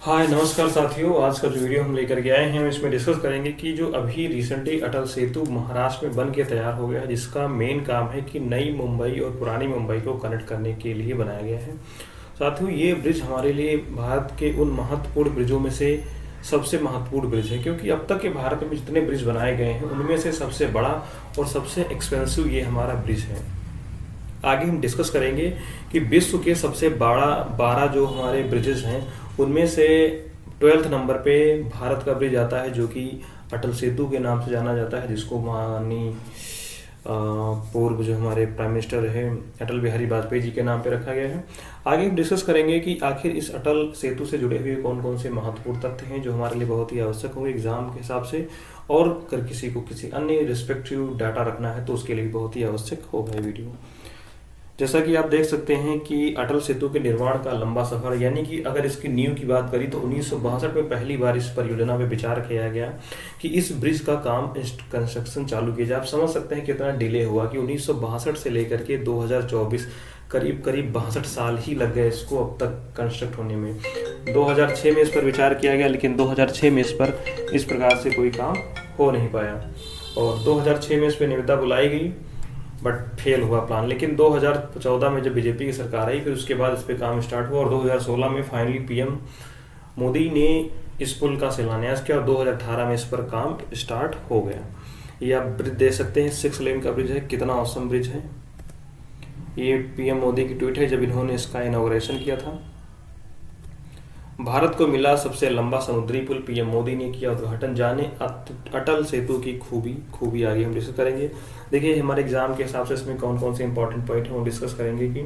हाय नमस्कार साथियों। आज का जो वीडियो हम लेकर के आए हैं इसमें डिस्कस करेंगे कि जो अभी रिसेंटली अटल सेतु महाराष्ट्र में बन के तैयार हो गया है, जिसका मेन काम है कि नई मुंबई और पुरानी मुंबई को कनेक्ट करने के लिए बनाया गया है। साथियों, ये ब्रिज हमारे लिए भारत के उन महत्वपूर्ण ब्रिजों में से सबसे महत्वपूर्ण ब्रिज है, क्योंकि अब तक के भारत में जितने ब्रिज बनाए गए हैं उनमें से सबसे बड़ा और सबसे एक्सपेंसिव ये हमारा ब्रिज है। आगे हम डिस्कस करेंगे कि विश्व के सबसे बड़ा 12 जो हमारे ब्रिजेस हैं उनमें से 12th नंबर पे भारत का ब्रिज आता है, जो कि अटल सेतु के नाम से जाना जाता है, जिसको माननीय पूर्व जो हमारे प्राइम मिनिस्टर है अटल बिहारी वाजपेयी जी के नाम पे रखा गया है। आगे हम डिस्कस करेंगे कि आखिर इस अटल सेतु से जुड़े हुए कौन कौन से महत्वपूर्ण तथ्य हैं जो हमारे लिए बहुत ही आवश्यक होंगे एग्जाम के हिसाब से, और अगर किसी को किसी अन्य रिस्पेक्टिव डाटा रखना है तो उसके लिए बहुत ही आवश्यक होगा ये वीडियो। जैसा कि आप देख सकते हैं कि अटल सेतु के निर्माण का लंबा सफर, यानी कि अगर इसकी नींव की बात करी तो 1962 में पहली बार इस परियोजना पे विचार किया गया कि इस ब्रिज का काम कंस्ट्रक्शन चालू किया जाए। आप समझ सकते हैं कितना डिले हुआ कि 1962 से लेकर के 2024 करीब करीब 62 साल ही लग गए इसको अब तक कंस्ट्रक्ट होने में। 2006 में इस पर विचार किया गया, लेकिन 2006 में इस पर इस प्रकार से कोई काम हो नहीं पाया, और 2006 में इस पर निविदा बुलाई गई बट फेल हुआ प्लान। लेकिन 2014 में जब बीजेपी की सरकार आई फिर उसके बाद इस पे काम स्टार्ट हुआ, और 2016 में फाइनली पीएम मोदी ने इस पुल का शिलान्यास किया और 2018 में इस पर काम स्टार्ट हो गया। ये आप ब्रिज देख सकते हैं, 6 लेन का ब्रिज है, कितना औसम ब्रिज है। ये पीएम मोदी की ट्वीट है जब इन्होंने इसका इनॉग्रेशन किया था। भारत को मिला सबसे लंबा समुद्री पुल, पीएम मोदी ने किया उद्घाटन। जाने अटल सेतु की खूबी आगे हम डिस्कस करेंगे। देखिए हमारे एग्जाम के हिसाब से इसमें कौन कौन से इंपॉर्टेंट पॉइंट हैं वो डिस्कस करेंगे कि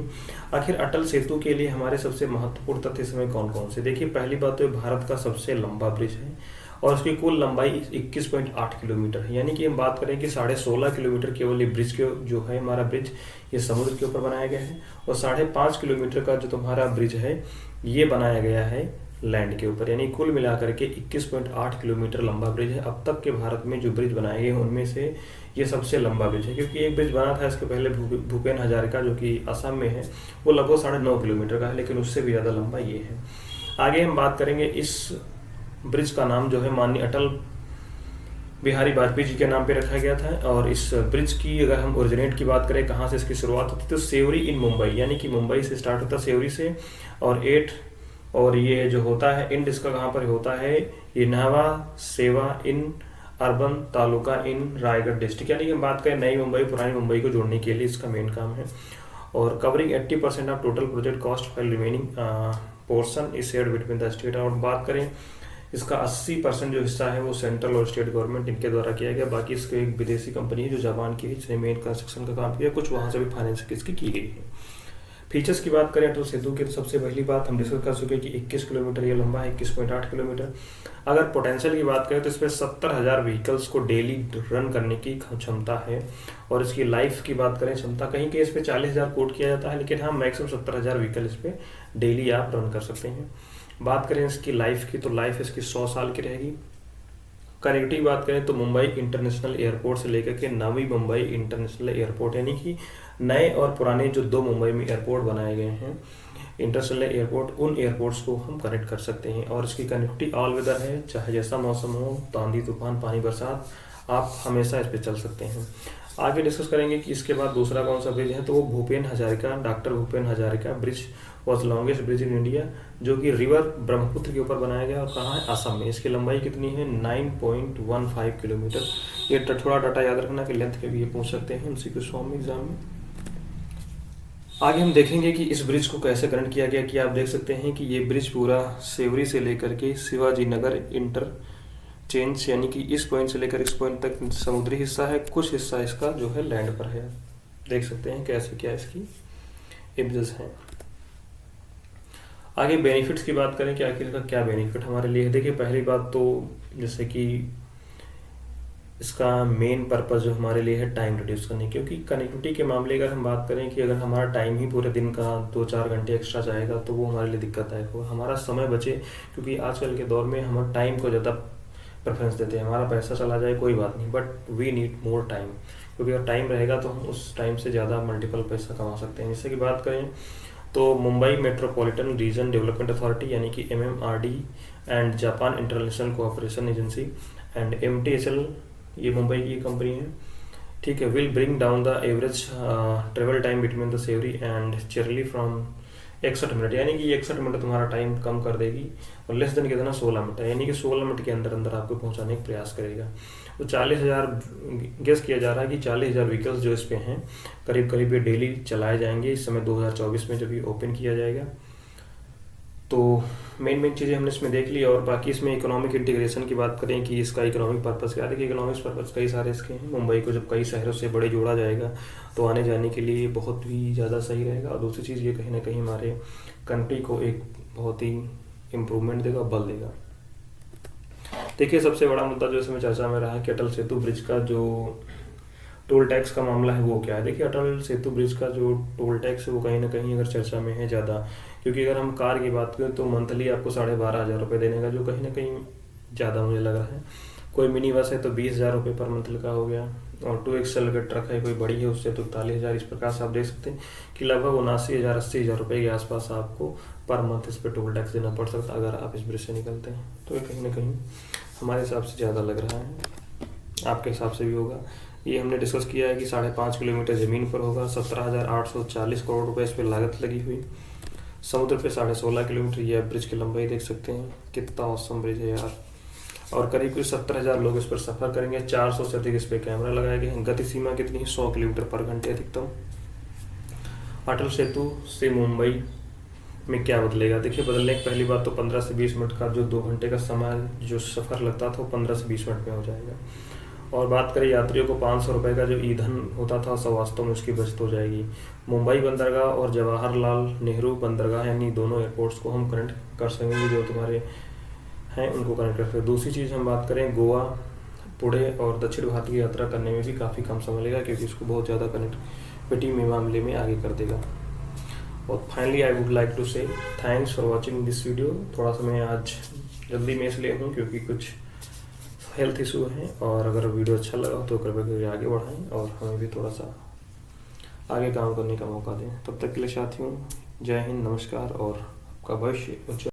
आखिर अटल सेतु के लिए हमारे सबसे महत्वपूर्ण तथ्य इसमें कौन कौन से। देखिए पहली बात तो भारत का सबसे लंबा ब्रिज है और उसकी कुल लंबाई 21.8 किलोमीटर है, यानी कि हम बात करें कि 16.5 किलोमीटर केवल ये ब्रिज के जो है हमारा ब्रिज ये समुद्र के ऊपर बनाया गया है, और 5.5 किलोमीटर का जो तुम्हारा ब्रिज है ये बनाया गया है लैंड के ऊपर। यानी कुल मिलाकर के 21.8 किलोमीटर लंबा ब्रिज है। अब तक के भारत में जो ब्रिज बनाए गए हैं उनमें से ये सबसे लंबा ब्रिज है, क्योंकि एक ब्रिज बना था इसके पहले भूपेन हजारिका जो कि असम में है, वो लगभग 9.5 किलोमीटर का है, लेकिन उससे भी ज़्यादा लंबा ये है। आगे हम बात करेंगे, इस ब्रिज का नाम जो है माननीय अटल बिहारी वाजपेयी जी के नाम पे रखा गया था। और इस ब्रिज की अगर हम ओरिजिनेट की बात करें कहाँ से इसकी शुरुआत होती है तो सेवरी इन मुंबई, यानी कि मुंबई से स्टार्ट होता है सेवरी से, और ये जो होता है इंड इसका कहाँ पर होता है, ये नहवा सेवा in urban taluka in Raigarh district. यानी कि हम बात करें नई मुंबई पुरानी मुंबई को जोड़ने के लिए इसका मेन काम है, और covering 80% of total project cost file remaining portion is shared between the state. और बात करें इसका 80% जो हिस्सा है वो सेंट्रल और स्टेट गवर्नमेंट इनके द्वारा किया गया। बाकी इसको एक विदेशी कंपनी है जो जापान की है जिसने मेन कंस्ट्रक्शन का काम किया, कुछ वहाँ से भी फाइनेंस इसकी की गई है। फीचर्स की बात करें अटल सेतु की तो सबसे पहली बात हम डिस्कस कर चुके कि 21 किलोमीटर ये लंबा है, 21.8 किलोमीटर। अगर पोटेंशियल की बात करें तो इस पर 70,000 व्हीकल्स को डेली रन करने की क्षमता है, और इसकी लाइफ की बात करें क्षमता कहीं कहीं इस पर 40,000 कोट किया जाता है, लेकिन हाँ मैक्सिमम 70,000 व्हीकल इस पर डेली आप रन कर सकते हैं। बात करें इसकी लाइफ की तो लाइफ इसकी 100 साल की रहेगी। कनेक्टिविटी की बात करें तो मुंबई इंटरनेशनल एयरपोर्ट से लेकर के नवी मुंबई इंटरनेशनल एयरपोर्ट, यानी कि नए और पुराने जो 2 मुंबई में एयरपोर्ट बनाए गए हैं इंटरनेशनल एयरपोर्ट, उन एयरपोर्ट्स को हम कनेक्ट कर सकते हैं। और इसकी कनेक्टिविटी ऑल वेदर है, चाहे जैसा मौसम हो, आंधी तूफान पानी बरसात, आप हमेशा इस पर चल सकते हैं। आगे डिस्कस करेंगे कि इसके बाद दूसरा कौन सा ब्रिज है तो वो Bhupen Hazarika, doctor Bhupen Hazarika bridge was longest bridge in India, जो कि रिवर ब्रह्मपुत्र के ऊपर बनाया गया और कहाँ है असम में। इसकी लंबाई कितनी है 9.15 किलोमीटर। ये थोड़ा डाटा याद रखना कि लेंथ के भी ये पूछ सकते हैं MCQ में एग्जाम में। आगे हम देखेंगे कि इस ब्रिज को कैसे कनेक्ट किया गया, कि आप देख सकते हैं कि ये ब्रिज पूरा सेवरी से लेकर के शिवाजी नगर इंटरचेंज, यानी कि इस पॉइंट से लेकर इस पॉइंट तक समुद्री हिस्सा है, कुछ हिस्सा इसका जो है लैंड पर है। देख सकते हैं कैसे क्या इसकी इमेजेस हैं। आगे बेनिफिट्स की बात करें कि आखिर का क्या बेनिफिट हमारे लिए है। देखिए पहली बात तो जैसे कि इसका मेन पर्पस जो हमारे लिए है टाइम रिड्यूस करने, क्योंकि कनेक्टिविटी के मामले अगर हम बात करें कि अगर हमारा टाइम ही पूरे दिन का 2-4 घंटे एक्स्ट्रा जाएगा तो वो हमारे लिए दिक्कतदायक होगा। हमारा समय बचे, क्योंकि आजकल के दौर में हम टाइम को ज़्यादा प्रेफरेंस देते हैं। हमारा पैसा चला जाए कोई बात नहीं, but we need more time, क्योंकि अगर टाइम रहेगा तो हम उस टाइम से ज़्यादा मल्टीपल पैसा कमा सकते हैं। जैसे कि बात करें तो Mumbai metropolitan region development authority यानी कि MMRD and Japan International Cooperation Agency and MTSL, ये मुंबई की कंपनी है, ठीक है, will bring down the average travel time between the Sewri and Chirle from 61 minute, यानी कि 61 मिनट तुम्हारा टाइम कम कर देगी, और लेस देन कितना 16 मिनट है, यानी कि 16 मिनट के अंदर अंदर आपको पहुंचाने का प्रयास करेगा। तो 40,000 गेस किया जा रहा है कि 40,000 व्हीकल्स जो इस पे हैं करीब करीब ये डेली चलाए जाएंगे इस समय 2024 में जब ये ओपन किया जाएगा। तो मेन चीज़ें हमने इसमें देख ली, और बाकी इसमें इकोनॉमिक इंटीग्रेशन की बात करें कि इसका इकोनॉमिक पर्पस क्या है। देखिए इकोनॉमिक पर्पस कई सारे इसके हैं। मुंबई को जब कई शहरों से बड़े जोड़ा जाएगा तो आने जाने के लिए बहुत ही ज़्यादा सही रहेगा, और दूसरी चीज़ ये कहीं ना कहीं हमारे कंट्री को एक बहुत ही इम्प्रूवमेंट देगा, बल देगा। देखिए सबसे बड़ा मुद्दा जो इसमें चर्चा में रहा है कि अटल सेतु ब्रिज का जो टोल टैक्स का मामला है वो क्या है। देखिए अटल सेतु ब्रिज का जो टोल टैक्स है वो कहीं ना कहीं अगर चर्चा में है ज़्यादा, क्योंकि अगर हम कार की बात करें तो मंथली आपको 12,500 रुपये देने का, जो कहीं ना कहीं ज़्यादा मुझे लग रहा है। कोई मिनी बस है तो 20,000 रुपये पर मंथ का हो गया, और 2 XL का ट्रक है कोई बड़ी है उससे तो 41,000। इस प्रकार से आप देख सकते हैं कि लगभग 79,000 80,000 रुपये के आसपास आपको पर मंथ इस पर टोल टैक्स देना पड़ सकता है अगर आप इस ब्रिज से निकलते हैं। तो ये कहीं ना कहीं हमारे हिसाब से ज़्यादा लग रहा है, आपके हिसाब से भी होगा। ये हमने डिस्कस किया है कि 5.5 किलोमीटर ज़मीन पर होगा, 17,840 करोड़ रुपए इस पर लागत लगी हुई। समुद्र पे 16.5 किलोमीटर, ये ब्रिज की लंबाई देख सकते हैं, कितना औसम ब्रिज है यार। और करीब 70,000 लोग इस पर सफ़र करेंगे, 400 से अधिक इस पर कैमरा लगाए गए हैं। गति सीमा कितनी है, 100 किलोमीटर पर घंटे अधिकतम। अटल सेतु से मुंबई में क्या बदलेगा। देखिए बदलने की पहली बात तो 15 से 20 मिनट का जो 2 घंटे का समय जो सफ़र लगता था वो 15 से 20 मिनट में हो जाएगा। और बात करें यात्रियों को 500 रुपये का जो ईंधन होता था सब वास्तव में उसकी बचत हो जाएगी। मुंबई बंदरगाह और जवाहरलाल नेहरू बंदरगाह यानी दोनों एयरपोर्ट्स को हम कनेक्ट कर सकेंगे, जो तुम्हारे हैं उनको कनेक्ट कर सकते हैं। दूसरी चीज़ हम बात करें गोवा, पुणे और दक्षिण भारत की यात्रा करने में भी काफ़ी कम समय लगेगा, क्योंकि उसको बहुत ज़्यादा कनेक्टिविटी में मामले में आगे कर देगा। और finally I would like to say thanks for watching this video. थोड़ा सा मैं आज जल्दी में इसलिए हूँ क्योंकि कुछ हेल्थ इशू है, और अगर वीडियो अच्छा लगा तो कृपया करके आगे बढ़ाएं और हमें भी थोड़ा सा आगे काम करने का मौका दें। तब तक के लिए साथियों जय हिंद, नमस्कार, और आपका भविष्य उज्जवल।